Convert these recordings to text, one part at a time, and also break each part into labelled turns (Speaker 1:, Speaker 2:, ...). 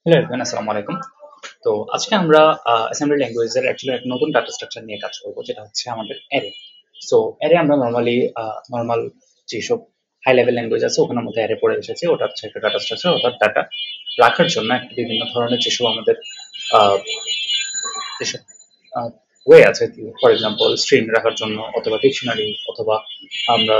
Speaker 1: Hello everyone, আসসালামু আলাইকুম। তো আজকে আমরা অ্যাসেম্বলি ল্যাঙ্গুয়েজের অ্যাকচুয়ালি এক নতুন ডাটা স্ট্রাকচার নিয়ে কাজ করব, যেটা হচ্ছে আমাদের অ্যারে। সো অ্যারে আমরা নরমালি নরমাল যেসব হাই লেভেল ল্যাঙ্গুয়েজ আছে ওখানের মধ্যে অ্যারে পড়ে এসেছে। ওটা হচ্ছে একটা ডাটা স্ট্রাকচার, অর্থাৎ ডাটা রাখার জন্য একটা বিভিন্ন ধরনের যেসব আমাদের আহ, যেসব ওয়ে আছে। ফর এক্সাম্পল স্ট্রিং রাখার জন্য, অথবা ডিকশনারি, অথবা আমরা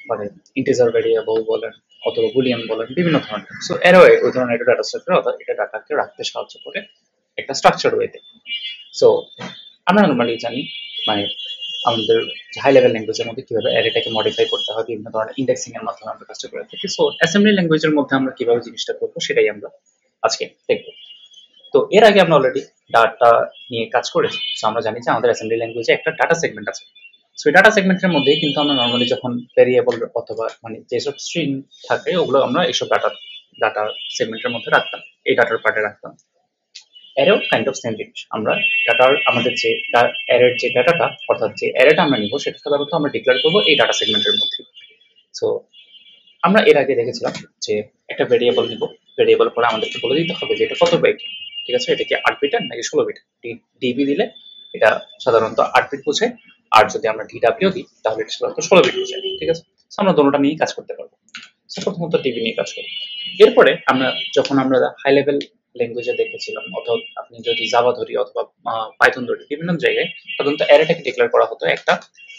Speaker 1: মানে ইন্টিজার ভেরিয়েবল বলেন, অথবা বুলিয়ান বলেন, বিভিন্ন ধরনের। সো এরও ওই ধরনের একটা ডাটা স্ট্রাকচার, অর্থাৎ এটা ডাটাকে রাখতে সাহায্য করে একটা স্ট্রাকচার ওয়েতে। সো আমরা নর্মালি জানি মানে আমাদের হাই লেভেল ল্যাঙ্গুয়েজের মধ্যে কিভাবে অ্যারেটাকে মডিফাই করতে হয়, বিভিন্ন ধরনের ইন্ডেক্সিং এর মাধ্যমে আমরা কাজটা করে থাকি। সো অ্যাসেম্বলি ল্যাঙ্গুয়েজের মধ্যে আমরা কিভাবে জিনিসটা করবো সেটাই আমরা আজকে দেখবো। তো এর আগে আমরা অলরেডি ডাটা নিয়ে কাজ করেছি। সো আমরা জানি যে আমাদের অ্যাসেম্বলি ল্যাঙ্গুয়েজে একটা ডাটা সেগমেন্ট আছে। সো এই ডাটা সেগমেন্টের মধ্যেই কিন্তু আমরা নর্মালি যখন ভেরিয়েবল অথবা মানে যেসব স্ট্রিং থাকে ওগুলো আমরা এইসব ডাটা ডাটা সেগমেন্টের মধ্যে রাখতাম, এই ডাটার পার্টে রাখতাম। অ্যারেও কাইন্ড অফ সেম জিনিস। আমরা ডাটার আমাদের যে অ্যারের যে ডাটাটা, অর্থাৎ যে অ্যারেটা আমরা নিব সেটা সাধারণত আমরা ডিক্লেয়ার করবো এই ডাটা সেগমেন্টের মধ্যে। সো আমরা এর আগে দেখেছিলাম যে একটা ভেরিয়েবল নিব, ভেরিয়েবল পরে আমাদেরকে বলে দিতে হবে যে এটা কত বাইট। ঠিক আছে, এটা কি 8 বিটের নাকি 16 বিট। ডিবি দিলে এটা সাধারণত 8 বিট বোঝে, আর যদি আমরা ডিডাব্লিউ দিই তাহলে এটা সাধারণত 16 বিট বোঝে। ঠিক আছে, সো আমরা দুটোটা নিয়েই কাজ করতে পারবো। সো প্রথমত ডিবি নিয়ে কাজ করি। এরপরে যখন আমরা হাই লেভেল ল্যাঙ্গুয়েজে দেখেছিলাম, অথবা আপনি যদি জাভা ধরি অথবা পাইথন ধরি, বিভিন্ন জায়গায় সাধারণত অ্যারেটাকে ডিক্লেয়ার করা হতো একটা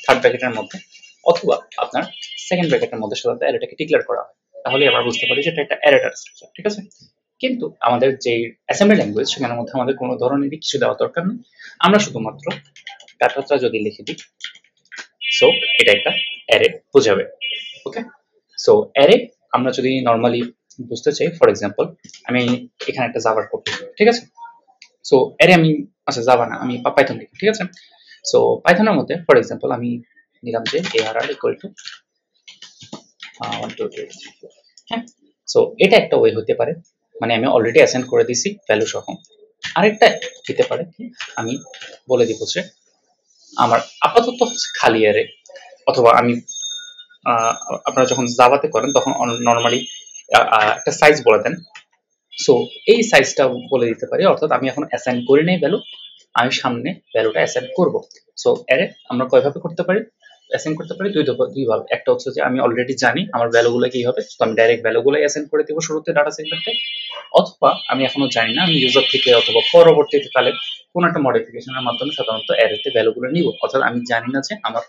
Speaker 1: থার্ড ব্র্যাকেটের মধ্যে, অথবা আপনার সেকেন্ড ব্র্যাকেটের মধ্যে সাধারণত অ্যারেটাকে ডিক্লেয়ার করা হয়। তাহলে আমরা বুঝতে পারি যে এটা একটা অ্যারে ডাটা স্ট্রাকচার। ঠিক আছে, কিন্তু আমাদের যে অ্যাসেম্বলি ল্যাঙ্গুয়েজ সেখানের মধ্যে আমাদের কোনো ধরনেরই কিছু দেওয়ার দরকার নেই। আমরা শুধুমাত্র ডাটাটা যদি লিখে দিই, সো এটা একটা অ্যারে বোঝাবে। ওকে, সো অ্যারে আমরা যদি নর্মালি বুঝতে চাই, ফর এক্সাম্পল আমি এখানে একটা জাভার কোড লিখি। ঠিক আছে, সো অ্যারে আমি, আচ্ছা জাভা না, আমি পাইথন লিখি। ঠিক আছে, সো পাইথনের মধ্যে ফর এক্সাম্পল আমি নিলাম যে ARR ইকুয়াল টু 1 2 3 4। হ্যাঁ, সো এটা একটা ওয়ে হতে পারে, মানে আমি অলরেডি অ্যাসাইন করে দিছি ভ্যালু সহ। আরেকটা দিতে পারে কি, আমি বলে দিব যে আমার আপাতত হচ্ছে খালি অ্যারে, অথবা আমি আহ, আপনারা যখন জাভাতে করেন তখন নর্মালি একটা সাইজ বলে দেন। সো এই সাইজটা বলে দিতে পারি, অর্থাৎ আমি এখন অ্যাসাইন করি নাই ভ্যালু, আমি সামনে ভ্যালুটা অ্যাসাইন করব। সো অ্যারে আমরা কয়ভাবে করতে পারি, অ্যাসাইন করতে পারি দুই ভাবে। একটা হচ্ছে যে আমি অলরেডি জানি আমার ভ্যালুগুলো কি হবে, তো আমি ডাইরেক্ট ভ্যালুগুলো অ্যাসাইন করে দিব শুরুতে ডাটা সেগমেন্টে। অথবা আমি এখনো জানি না, আমি ইউজার থেকে অথবা পরবর্তীতে কালে কোনো একটা মডিফিকেশনের মাধ্যমে সাধারণত অ্যারেতে ভ্যালুগুলো নিব। অর্থাৎ আমি জানি না যে আমার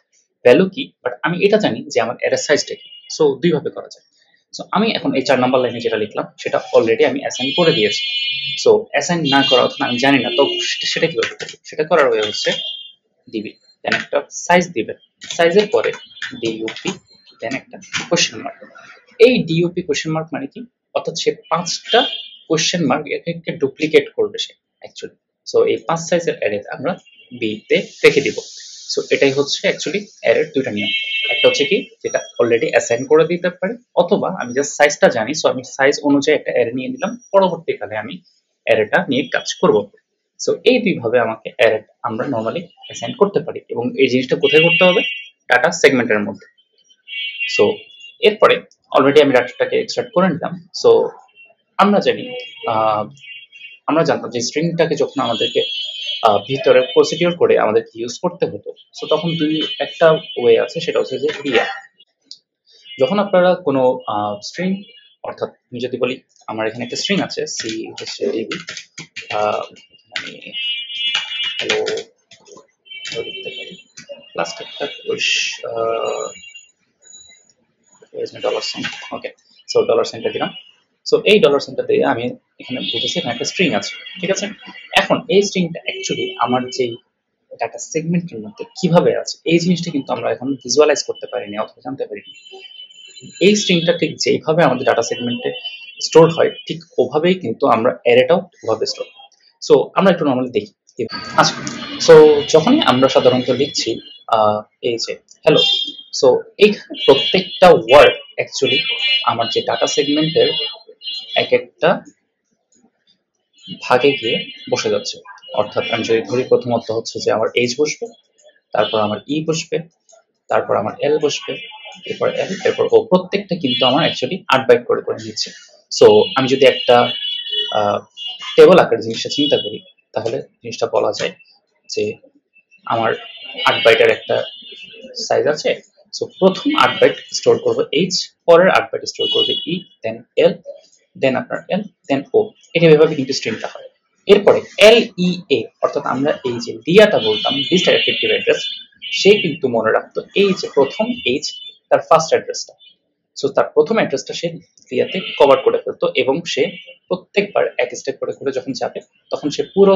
Speaker 1: ভ্যালু কি, বাট আমি এটা জানি যে আমার অ্যারে সাইজটা কি। সো দুইভাবে করা যায়। সো আমি এখন এই 4 নম্বর লাইনে যেটা লিখলাম সেটা অলরেডি আমি অ্যাসাইন করে দিয়েছি। সো অ্যাসাইন না করা অথবা আমি জানি না, তো সেটা কিভাবে করবো, সেটা করার ওয়ে হচ্ছে দিবি, দেন একটা সাইজ দিবেন, সাইজের পরে ডিইউপি, দেন একটা কোশ্চেন মার্ক। এই ডিইউপি কোশ্চেন মার্ক মানে কি, অর্থাৎ সে 5টা কোশ্চেন মার্ক একে ডুপ্লিকেট করবে সে অ্যাকচুয়ালি। সো এই 5 সাইজের অ্যারে আমরা বি তে রেখে দিব। সো এটাই হচ্ছে অ্যাকচুয়ালি অ্যারের দুইটা নিয়ম। একটা হচ্ছে কি, যেটা অলরেডি অ্যাসাইন করে দিতে পারি, অথবা আমি জাস্ট সাইজটা জানি, সো আমি সাইজ অনুযায়ী একটা অ্যারে নিয়ে নিলাম, পরবর্তীকালে আমি অ্যারেটা নিয়ে কাজ করব। সো এই দুইভাবে আমাকে অ্যারে আমরা নর্মালি অ্যাসাইন করতে পারি, এবং এই জিনিসটা কোথায় করতে হবে, ডাটা সেগমেন্টের মধ্যে। সো এরপরে অলরেডি আমি ডাটাটাকে এক্সট্রাক্ট করে নিলাম। সো আমরা জানি, আহ, আমরা জানতাম যে স্ট্রিংটাকে যখন আমাদেরকে ভিতরে প্রসিডিওর করে আমাদেরকে ইউজ করতে হতো, সো তখন একটা ওয়ে আছে, সেটা হচ্ছে যে রিয়া। যখন আপনারা কোনো স্ট্রিং, অর্থাৎ আমি যদি বলি আমার এখানে একটা স্ট্রিং আছে সি হচ্ছে ডিবি, আমি হ্যালো লিখতে পারি, লাস্ট একটা ডলার সাইন। ওকে, সো ডলার সাইনটা দিলাম। সো এই ডলার সাইনটা দিয়ে আমি এখানে বুঝেছি এখানে একটা স্ট্রিং আছে। ঠিক আছে, এখন এই স্ট্রিংটা অ্যাকচুয়ালি আমার যেই ডাটা সেগমেন্টের মধ্যে কিভাবে আছে এই জিনিসটা কিন্তু আমরা এখন ভিজুয়ালাইজ করতে পারিনি অথবা জানতে পারিনি। এই স্ট্রিংটা ঠিক যেইভাবে আমাদের ডাটা সেগমেন্টে স্টোর হয়, ঠিক ওভাবেই কিন্তু আমরা অ্যারেটাও ওভাবে স্টোর। সো আমরা একটু নর্মালি দেখি। আচ্ছা, সো যখনই আমরা সাধারণত লিখছি এই যে হ্যালো, সো এইখানে প্রত্যেকটা ওয়ার্ড অ্যাকচুয়ালি আমার যে ডাটা সেগমেন্টের এক একটা ভাগে গিয়ে বসে যাচ্ছে। অর্থাৎ আমি যদি ধরি, প্রথমত হচ্ছে যে আমার এইচ বসবে, তারপর আমার ই বসবে, তারপর আমার এল বসবে, এরপর এল, এরপর ও, প্রত্যেকটা কিন্তু আমার অ্যাকচুয়ালি 8 বাইট করে করে নিচ্ছে। সো আমি যদি একটা টেবল আকারে জিনিসটা চিন্তা করি, তাহলে জিনিসটা বলা যায় যে আমার 8 বাইটের একটা সাইজ আছে। সো প্রথম 8 বাইট স্টোর করব এইচ, পরের 8 বাইট স্টোর করবে ই, দেন এল, দেন আপনার এল, দেন ও। এটা এভাবে কিন্তু স্ট্রিংটা হয়। এরপরে এল ই এ, অর্থাৎ আমরা এই যে লিয়াটা বলতাম লিস্ট এফেক্টিভ অ্যাড্রেস, সে কিন্তু মনে রাখতো এই যে প্রথম এইচ তার ফার্স্ট অ্যাড্রেসটা। সো তার প্রথম অ্যাড্রেসটা সে লিয়াতে কভার করে ফেলতো এবং সে প্রত্যেকবার এক স্টেপ করে করে যখন যাবে তখন সে পুরো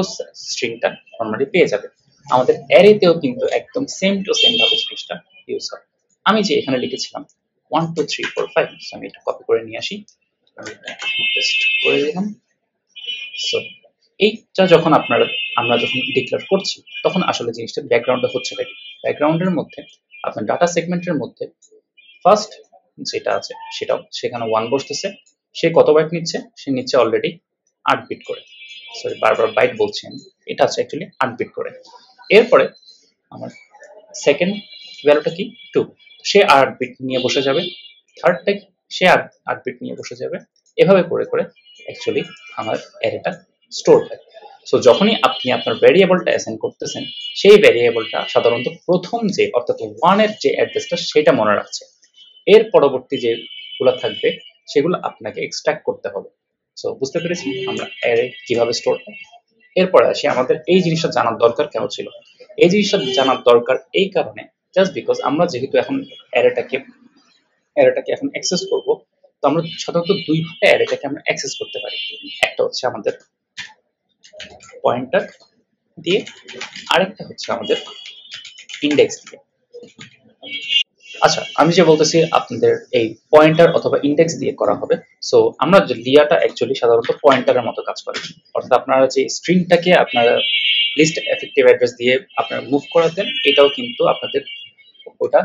Speaker 1: স্ট্রিংটা নর্মালি পেয়ে যাবে। আমাদের অ্যারেতেও কিন্তু একদম সেম টু সেম ভাবে জিনিসটা ইউজ হয়। আমি যে এখানে লিখেছিলাম 1 2 3 4 5, আমি এটা কপি করে নিয়ে আসি, আমি এটা পেস্ট করে দিলাম। সো এইটা যখন আমরা যখন ডিক্লেয়ার করছি তখন আসলে জিনিসটা ব্যাকগ্রাউন্ডে হচ্ছে কি, ব্যাকগ্রাউন্ডের মধ্যে আপনার ডাটা সেগমেন্টের মধ্যে ফার্স্ট যেটা আছে সেটাও সেখানে 1 বসতেছে। সে কত বাইট নিচ্ছে? সে নিচ্ছে অলরেডি 8 বিট করে। সরি, বারবার বাইট বলছি আমি, এটা আছে অ্যাকচুয়ালি 8 বিট করে। এরপরে আমার সেকেন্ড ভ্যালুটা কি? 2, সে 8 বিট নিয়ে বসে যাবে। থার্ডটা সে 8 বিট নিয়ে বসে যাবে। এভাবে করে করে অ্যাকচুয়ালি আমার অ্যারেটা স্টোর হয়। সো যখনই আপনি আপনার ভ্যারিয়েবলটা অ্যাসাইন করতেছেন, সেই ভ্যারিয়েবলটা সাধারণত প্রথম যে অর্থাৎ 1 এর যে অ্যাড্রেসটা সেটা মনে রাখছে। এর পরবর্তী যেগুলো থাকবে সেগুলো আপনাকে এক্সট্রাক্ট করতে হবে। সো বুঝতে পেরেছি আমরা অ্যারে কিভাবে স্টোর হয়। এরপরে আসি আমাদের এই জিনিসটা জানার দরকার কেন ছিল। এই জিনিসটা জানার দরকার এই কারণে, জাস্ট বিকজ আমরা যেহেতু এখন অ্যারেটাকে অ্যারেটাকে এখন অ্যাক্সেস করব, তো আমরা সাধারণত দুই ভাবে অ্যারেটাকে আমরা অ্যাক্সেস করতে পারি। একটা হচ্ছে আমাদের পয়েন্টার দিয়ে, আরেকটা হচ্ছে আমাদের ইন্ডেক্স দিয়ে। আচ্ছা, আমি যে বলতেছি আপনাদের এই পয়েন্টার অথবা ইন্ডেক্স দিয়ে করা হবে। সো আমরা যে লিয়াটা অ্যাকচুয়ালি সাধারণত পয়েন্টারের মতো কাজ করে, অর্থাৎ আপনারা যে স্ট্রিংটাকে আপনারা লিস্ট এফেক্টিভ অ্যাড্রেস দিয়ে আপনারা মুভ করাতেন, এটাও কিন্তু আপনাদের ওটা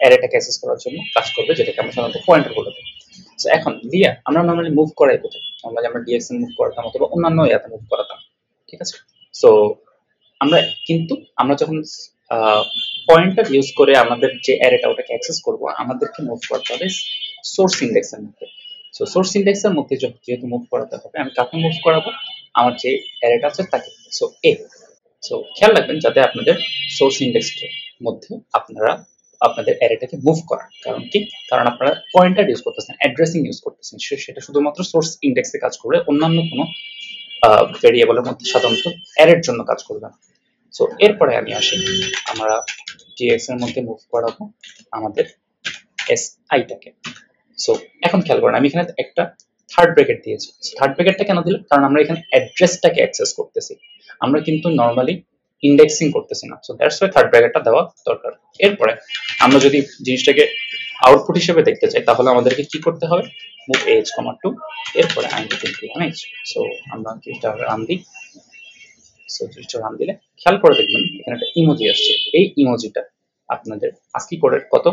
Speaker 1: অ্যারেটাকে অ্যাক্সেস করার জন্য কাজ করবে, যেটাকে আমরা সাধারণত পয়েন্টার বলে থাকি। সো এখন লিয়া আমরা নর্মালি মুভ করাই কোথায়? নর্মালি আমরা ডিএক্সএ মুভ করাতাম অথবা অন্যান্য ইয়াতে মুভ করাতাম, ঠিক আছে? সো আমরা কিন্তু আমরা যখন পয়েন্টার ইউজ করে আমাদের যে অ্যারেটা ওটাকে অ্যাক্সেস করব, আমাদেরকে মুভ করতে হবে সোর্স ইন্ডেক্সের মধ্যে। সো সোর্স ইন্ডেক্সের মধ্যে যেহেতু মুভ করাতে হবে, আমি কাকে মুভ করাবো? আমার যে অ্যারেটা আছে তাকে। সো এ। সো খেয়াল রাখবেন যাতে আপনাদের সোর্স ইন্ডেক্সের মধ্যে আপনারা আপনাদের অ্যারেটাকে মুভ করান। কারণ কি? কারণ আপনারা পয়েন্টার ইউজ করতেছেন, অ্যাড্রেসিং ইউজ করতেছেন, সেটা শুধুমাত্র সোর্স ইন্ডেক্সে কাজ করবে, অন্যান্য কোনো ভেরিয়েবলের মধ্যে সাধারণত অ্যারের জন্য কাজ করবে না। সো এরপরে আমি আসি, আমরা ডিএক্স এর মধ্যে মুভ করাবো আমাদের এস আইটাকে। সো এখন খেয়াল করেন আমি এখানে একটা থার্ড ব্র্যাকেট দিয়েছি। থার্ড ব্র্যাকেটটা কেন দিলাম? কারণ আমরা এখানে অ্যাড্রেসটাকে অ্যাক্সেস করতেছি, আমরা কিন্তু নর্মালি ইন্ডেক্সিং করতেছি না। সো দ্যাটস ওয়াই থার্ড ব্র্যাকেটটা দেওয়া দরকার। এরপরে আমরা যদি জিনিসটাকে আউটপুট হিসেবে দেখতে চাই তাহলে আমাদেরকে কি করতে হবে? মুভ এজ কমা টু, এরপরে I twenty one as. So আমরা জিনিসটা রান দিই। সো জিনিসটা রান দিলে খেয়াল করে দেখবেন এখানে একটা ইমোজি আসছে। এই ইমোজিটা আপনাদের আস্কি কোডের কত?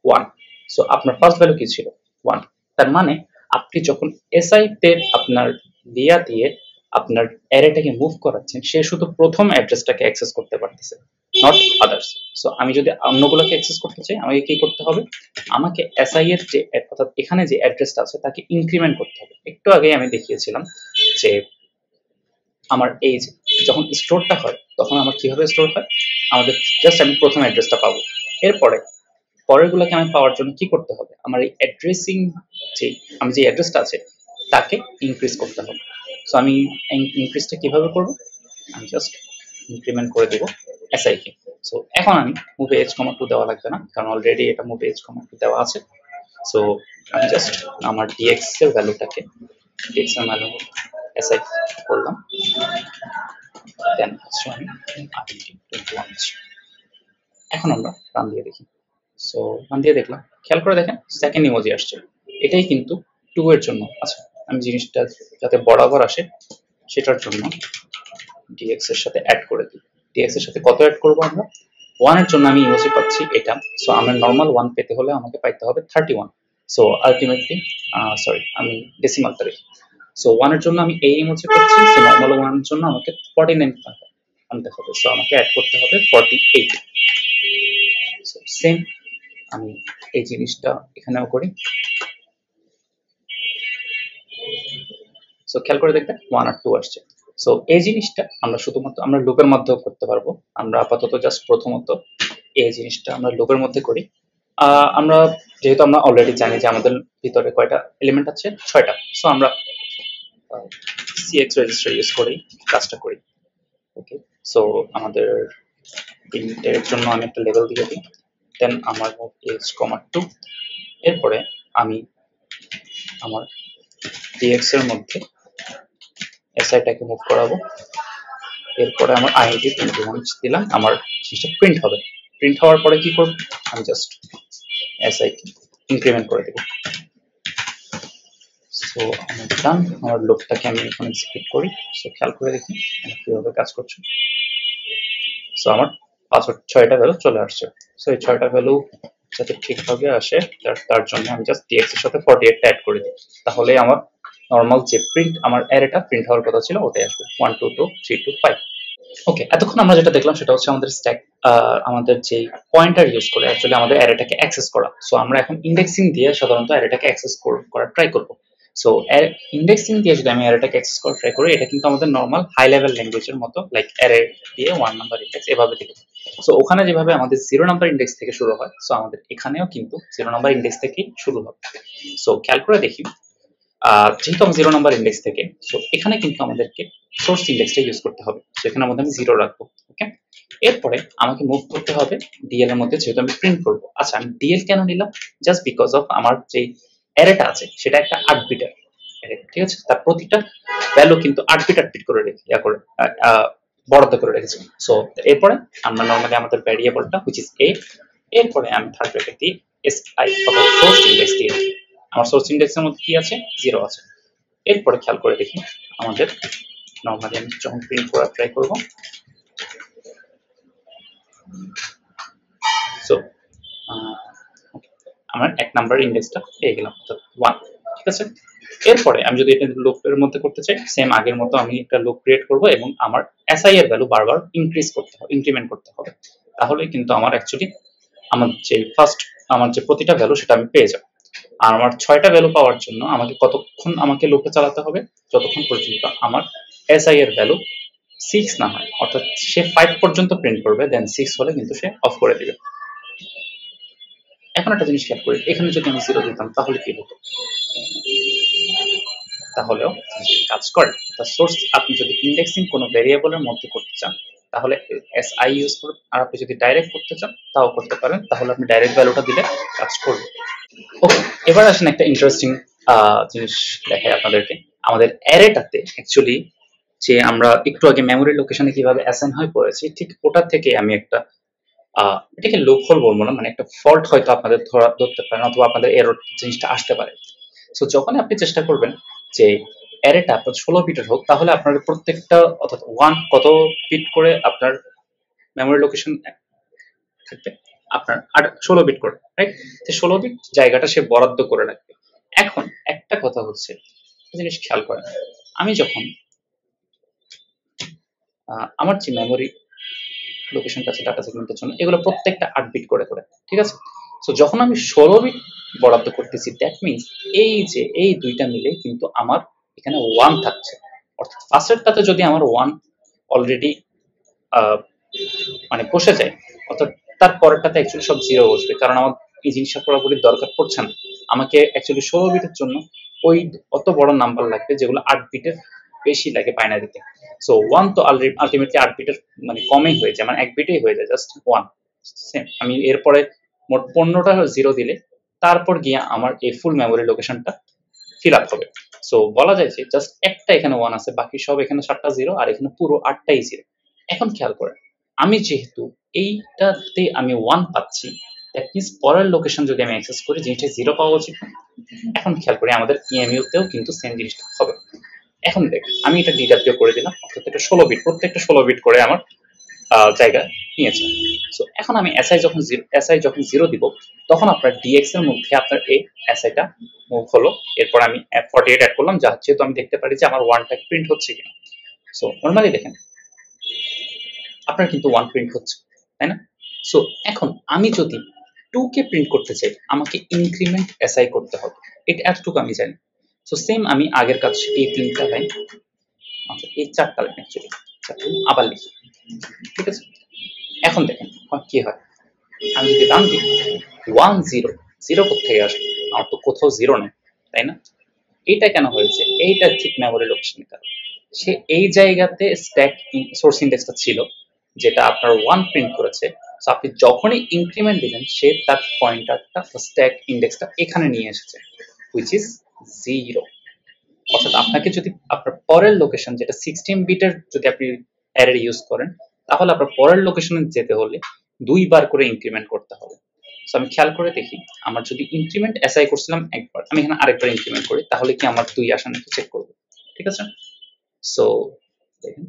Speaker 1: 1। সো আপনার ফার্স্ট ভ্যালু কি ছিল? 1। তার মানে আপনি যখন এসআই তে আপনার লিয়া দিয়ে আপনার অ্যারেটাকে মুভ করাচ্ছেন, সে শুধু প্রথম অ্যাড্রেসটাকে অ্যাক্সেস করতে পারতেছে, নট আদার্স। সো আমি যদি অন্যগুলোকে অ্যাক্সেস করতে চাই, আমাকে কি করতে হবে? আমাকে এসআই এর যে অর্থাৎ এখানে যে অ্যাড্রেসটা আছে তাকে ইনক্রিমেন্ট করতে হবে। একটু আগেই আমি দেখিয়েছিলাম যে আমার এই যে যখন স্টোরটা হয় তখন আমার কিভাবে স্টোর হয়? আমাদের জাস্ট আমি প্রথম অ্যাড্রেসটা পাবো। এরপরে পরেরগুলোকে আমি পাওয়ার জন্য কি করতে হবে? আমার এই অ্যাড্রেসিং যে আমি যে অ্যাড্রেসটা আছে তাকে ইনক্রিজ করতে হবে। সো আমি ইনক্রিজটা কিভাবে করব? আমি জাস্ট ইনক্রিমেন্ট করে দেব এসআই কে। সো এখন আমি মুভ এজ কমা টু দেওয়া লাগবে না, কারণ অলরেডি এটা মুভ এজ কমা টু দেওয়া আছে। সো আমি জাস্ট আমার ডিএক্স এর ভ্যালুটাকে ডিএক্স এর ভ্যালু এসআই করলাম, দেন হচ্ছে আমি আইডেন্টি 21। এখন আমরা রান দিয়ে দেখি। সো রান দিয়ে দেখলাম, খেয়াল করে দেখেন সেকেন্ড ইমোজি আসছে, এটাই কিন্তু 2 এর জন্য। আচ্ছা, আমি জিনিসটা যাতে বরাবর আসে সেটার জন্য ডিএক্স এর সাথে অ্যাড করে দিই। ডিএক্স এর সাথে কত অ্যাড করব আমরা? 1 এর জন্য আমি ইমোজি পাচ্ছি এটা। সো আমার নরমাল 1 পেতে হলে আমাকে পাইতে হবে 31। সো আলটিমেটলি সরি, আমি ডেসিমালটা রেখি। সো 1 এর জন্য আমি এই ইমোজি পাচ্ছি, সো নরমাল 1 এর জন্য আমাকে 49 আনতে হবে। সো আমাকে অ্যাড করতে হবে 48। সো সেম আমি এই জিনিসটা এখানেও করি। সো সো খেয়াল করে দেখবেন 1 আর 2 আসছে। সো এই জিনিসটা আমরা শুধুমাত্র আমরা লুপের মধ্যেও করতে পারবো। আমরা আপাতত জাস্ট প্রথমত এই জিনিসটা আমরা লুপের মধ্যে করি। আমরা যেহেতু আমরা অলরেডি জানি যে আমাদের ভিতরে কয়টা এলিমেন্ট আছে, 6টা। সো আমরা সিএক্স রেজিস্টার ইউজ করি কাজটা করি। ওকে, সো আমাদের প্রিন্টের জন্য আমি একটা লেভেল দিয়ে দিই, দেন আমার মুভ এজ কমা 2। এরপরে আমি আমার ডিএক্স এর মধ্যে এসআইটাকে মুভ করাবো। এরপরে আমার আইএনটি 21 দিলাম, আমার জিনিসটা প্রিন্ট হবে। প্রিন্ট হওয়ার পরে কি করব, আমি জাস্ট এসআই ইনক্রিমেন্ট করে দেব। সো আমি ডান, আমার লুপটাকে আমি এখন এক্সিকিউট করি। সো খেয়াল করে দেখি কিভাবে কাজ করছে। সো আমার পাসওয়ার্ড 6টা ভ্যালু চলে আসছে। সো এই 6টা ভ্যালু যাতে ঠিকভাবে আসে তার জন্য আমি জাস্ট ডিএক্স এর সাথে 48টা অ্যাড করে দিই, তাহলে আমার নরমাল যে প্রিন্ট আমার অ্যারেটা প্রিন্ট হওয়ার কথা ছিল ওটাই আসবে 1 2 2 3 2 5। ওকে, এতক্ষণ আমরা যেটা দেখলাম সেটা হচ্ছে আমাদের স্ট্যাক, আমাদের যে পয়েন্টার ইউজ করে অ্যাকচুয়ালি আমাদের অ্যারেটাকে অ্যাক্সেস করা। সো আমরা এখন ইন্ডেক্সিং দিয়ে সাধারণত অ্যারেটাকে অ্যাক্সেস করার ট্রাই করব। সো ইন্ডেক্সিং দিয়ে যদি আমি অ্যারেটাকে অ্যাক্সেস করার ট্রাই করি, এটা কিন্তু আমাদের নর্মাল হাই লেভেল ল্যাঙ্গুয়েজের মতো, লাইক অ্যারে দিয়ে 1 নাম্বার ইন্ডেক্স এভাবে দিকে। সো ওখানে যেভাবে আমাদের 0 নাম্বার ইন্ডেক্স থেকে শুরু হয়, সো আমাদের এখানেও কিন্তু 0 নাম্বার ইন্ডেক্স থেকেই শুরু হবে। সো খেয়াল করে দেখি, যেহেতু আমি 0 নাম্বার ইন্ডেক্স থেকে, সো এখানে কিন্তু আমাদেরকে সোর্স ইন্ডেক্সটা ইউজ করতে হবে। সো এখানের মধ্যে আমি 0 রাখবো। ওকে, এরপরে আমাকে মুভ করতে হবে ডিএল এর মধ্যে, যেহেতু আমি প্রিন্ট করব। আচ্ছা, আমি ডিএল কেন নিলাম? জাস্ট বিকজ অফ আমার যে অ্যারেটা আছে সেটা একটা 8 বিটের অ্যারে, ঠিক আছে? তার প্রতিটা ভ্যালু কিন্তু 8 বিট 8 বিট করে বরাদ্দ করে রেখেছি। সো এরপরে আমরা নরমালি আমাদের ভ্যারিয়েবলটা হুইচ ইজ এ, এরপরে আমি থার্ড ব্র্যাকেট দিয়ে এসআই অথবা সোর্স ইন্ডেক্স দিয়ে, আমার সোর্স ইন্ডেক্সের মধ্যে কি আছে? 0 আছে। এরপরে খেয়াল করে দেখি আমাদের নরমালি আমি যখন প্রিন্ট করার ট্রাই করব, সো আমার 1 নাম্বার ইন্ডেক্সটা পেয়ে গেলাম, অর্থাৎ 1। ঠিক আছে, এরপরে আমি যদি এটা লুপের মধ্যে করতে চাই, সেম আগের মতো আমি একটা লুপ ক্রিয়েট করব এবং আমার এসআই এর ভ্যালু বারবার ইনক্রিমেন্ট করতে হবে। তাহলে কিন্তু আমার অ্যাকচুয়ালি আমার যে ফার্স্ট আমার যে প্রতিটা ভ্যালু সেটা আমি পেয়ে যাব। আর আমার 6টা ভ্যালু পাওয়ার জন্য কতক্ষণ আমাকে লুপে চালাতে হবে? যতক্ষণ পর্যন্ত আমার এসআই এর ভ্যালু 6 না হয়, অর্থাৎ সে 5 পর্যন্ত প্রিন্ট করবে, দেন 6 হলে কিন্তু সে অফ করে দিবে। এখন একটা জিনিস খেয়াল করি, এখানে যদি আমি 0 দিতাম তাহলে কি হতো? তাহলেও কাজ করে। অর্থাৎ সোর্স, আপনি যদি ইন্ডেক্সিং কোনো ভেরিয়েবলের মধ্যে করতে চান তাহলে এসআই ইউজ করুন, আর আপনি যদি ডাইরেক্ট করতে চান তাও করতে পারেন, তাহলে আপনি ডাইরেক্ট ভ্যালুটা দিলে কাজ করবে। ওকে, এবার আসেন একটা ইন্টারেস্টিং জিনিস দেখাই আপনাদেরকে। আমাদের অ্যারেটাতে অ্যাকচুয়ালি যে আমরা একটু আগে মেমোরি লোকেশনে কিভাবে অ্যাসাইন হয়ে পড়েছি, ঠিক ওটা থেকে আমি একটা এটাকে লুপহোল বলবো না, মানে একটা ফল্ট হয়তো আপনাদের ধরতে পারেন, অথবা আপনাদের এরর জিনিসটা আসতে পারে। সো যখন আপনি চেষ্টা করবেন যে অ্যারেটা আপনার 16 বিটের হোক, তাহলে আপনার প্রত্যেকটা অর্থাৎ 1 কত বিট করে আপনার মেমোরি লোকেশন থাকবে, আপনার 16 বিট করে, রাইট? যে 16 বিট জায়গাটা সে বরাদ্দ করে রাখবে। এখন একটা কথা হচ্ছে, একটা জিনিস খেয়াল করেন, আমি যখন আমার যে মেমোরি লোকেশনটা আছে ডাটা সেগমেন্টের জন্য, এগুলো প্রত্যেকটা 8 বিট করে, ঠিক আছে? সো যখন আমি 16 বিট বরাদ্দ করতেছি, দ্যাট মিনস এই দুইটা মিলে কিন্তু আমার এখানে 1 থাকছে। অর্থাৎ ফার্স্টেরটাতে যদি আমার 1 অলরেডি মানে বসে যায়, অর্থাৎ তার পরেরটাতে অ্যাকচুয়ালি সব 0 বসবে, কারণ আমার এই জিনিসটা পুরোপুরি দরকার পড়ছে না। আমাকে অ্যাকচুয়ালি 16 বিটের জন্য ওই অত বড় নাম্বার লাগবে যেগুলো 8 বিটের বেশি লাগে বাইনারিতে। সো 1 তো আলটিমেটলি 8 বিটের মানে কমই হয়ে যায়, মানে 1 বিটেই হয়ে যায়, জাস্ট 1। সেম আমি এরপরে মোট 15টা 0 দিলে তারপর গিয়ে আমার এই ফুল মেমোরি লোকেশনটা ফিল আপ হবে। সো বলা যায় যে জাস্ট একটা এখানে 1 আছে, বাকি সব এখানে 7টা 0 আর এখানে পুরো 8টাই 0। এখন খেয়াল করেন, আমি যেহেতু এইটাতে আমি 1 পাচ্ছি, দ্যাট মিনস পরের লোকেশন যদি আমি অ্যাক্সেস করি জিনিসটা 0 পাওয়া উচিত। এখন খেয়াল করি আমাদের ইএমইউ তেও কিন্তু সেম জিনিসটা হবে। এখন দেখ, আমি এটা ডিডাব্লিউ করে দিলাম, অর্থাৎ এটা 16 বিট, প্রত্যেকটা 16 বিট করে আমার জায়গা নিয়েছে। সো এখন আমি এসআই যখন 0 দিব, তখন আপনার ডিএক্স এর মধ্যে আপনার এই এসআইটা মুভ হলো। এরপর আমি 48 অ্যাড করলাম, যেহেতু আমি দেখতে পারি যে আমার 1টা প্রিন্ট হচ্ছে কিনা। সো নরমালি দেখেন আপনার কিন্তু 1 প্রিন্ট হচ্ছে, তাই না? সো এখন আমি যদি 2 কে প্রিন্ট করতে চাই, আমাকে ইনক্রিমেন্ট এসআই করতে হবে, এটা এতটুকু আমি জানি। সো সেম আমি আগের কাজ এই 3টা লাইন, আচ্ছা এই 4টা লাইন অ্যাকচুয়ালি আবার লিখি, ঠিক আছে। এখন দেখেন কি হয়, আমি যদি রান দিই 1 0 কোথেকে আসবে, আমার তো কোথাও 0 নেই, তাই না? এটা কেন হয়েছে? এইটা ঠিক মেমোরি লোকেশনের কারণে। সে এই জায়গাতে স্ট্যাক সোর্স ইন্ডেক্সটা ছিল, যেটা আপনার 1 প্রিন্ট করেছে। সো আপনি যখনই ইনক্রিমেন্ট দিলেন, সে তার পয়েন্টারটা স্ট্যাক ইন্ডেক্সটা এখানে নিয়ে এসেছে, হুইচ ইজ 0। অর্থাৎ আপনাকে যদি আপনার পরের লোকেশন, যেটা 16 বিটের যদি আপনি অ্যারে ইউজ করেন, তাহলে আপনার পরের লোকেশনে যেতে হলে 2বার করে ইনক্রিমেন্ট করতে হবে। সো আমি খেয়াল করে দেখি, আমার যদি ইনক্রিমেন্ট অ্যাসাই করছিলাম একবার, আমি এখানে আরেকবার ইনক্রিমেন্ট করি, তাহলে কি আমার 2 আসা নাকি চেক করব, ঠিক আছে। সো দেখেন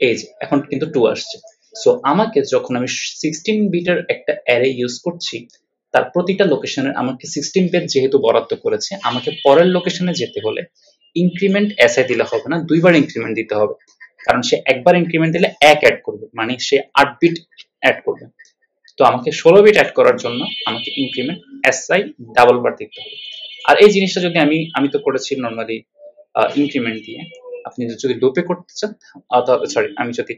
Speaker 1: এই যে এখন কিন্তু 2 আসছে। সো আমাকে যখন আমি 16 বিটের একটা অ্যারে ইউজ করছি, তার প্রতিটা লোকেশনের আমাকে 16 বিট যেহেতু বরাদ্দ করেছে, আমাকে পরের লোকেশনে যেতে হলে ইনক্রিমেন্ট অ্যাসাই দিলে হবে না, 2বার ইনক্রিমেন্ট দিতে হবে। কারণ সে একবার ইনক্রিমেন্ট দিলে 1 অ্যাড করবে, মানে সে 8 বিট অ্যাড করবে। তো আমাকে 16 বিট অ্যাড করার জন্য আমাকে ইনক্রিমেন্ট এসআই ডাবল বার দিতে হবে। আর এই জিনিসটা যদি আমি তো করেছি নর্মালি ইনক্রিমেন্ট দিয়ে। আপনি যদি লুপে করতে চান, সরি আমি যদি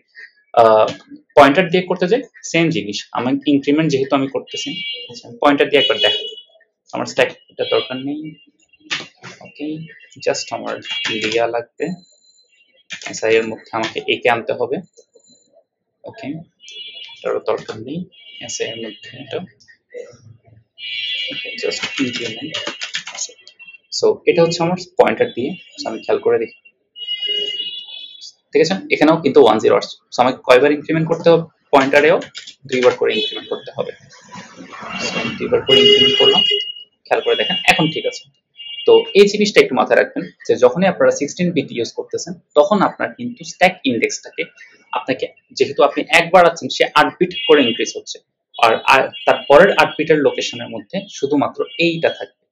Speaker 1: পয়েন্টার দিয়ে করতে যাই, সেম জিনিস। আমার ইনক্রিমেন্ট যেহেতু আমি করতেছি, পয়েন্টার দিয়ে একবার দেখ, আমার স্ট্যাক এটা দরকার নেই। ওকে, জাস্ট আমার লিয়া লাগবে, এসআই এর মধ্যে আমাকে একে আনতে হবে। ওকে, এটারও দরকার নেই, এসআই এর মধ্যে এটা জাস্ট ইনক্রিমেন্ট। সো এটা হচ্ছে আমার পয়েন্টার দিয়ে, আমি খেয়াল করে দেখি, ঠিক আছে। এখানেও কিন্তু 1 0 আসছে। সো আমাকে কয়বার ইনক্রিমেন্ট করতে হবে? পয়েন্টারেও 2বার করে ইনক্রিমেন্ট করতে হবে। সো আমি 2বার করে ইনক্রিমেন্ট করলাম, খেয়াল করে দেখেন এখন ঠিক আছে। তো এই জিনিসটা একটু মাথায় রাখবেন যে যখনই আপনারা 16 বিট ইউজ করতেছেন, তখন আপনার কিন্তু স্ট্যাক ইন্ডেক্সটাকে আপনাকে, যেহেতু আপনি একবার আছেন, সে 8 বিট করে ইনক্রিজ হচ্ছে। আর তার পরের 8 বিটের লোকেশনের মধ্যে শুধুমাত্র এইটা থাকবে,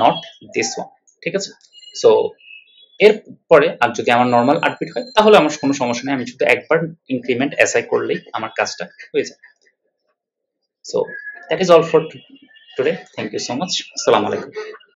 Speaker 1: নট দিস ওয়ান, ঠিক আছে। সো এরপরে আর যদি আমার নর্মাল 8 বিট হয়, তাহলে আমার কোনো সমস্যা নেই, আমি শুধু একবার ইনক্রিমেন্ট অ্যাসাই করলেই আমার কাজটা হয়ে যায়। So that is all for today. Thank you so much. আসসালামু আলাইকুম।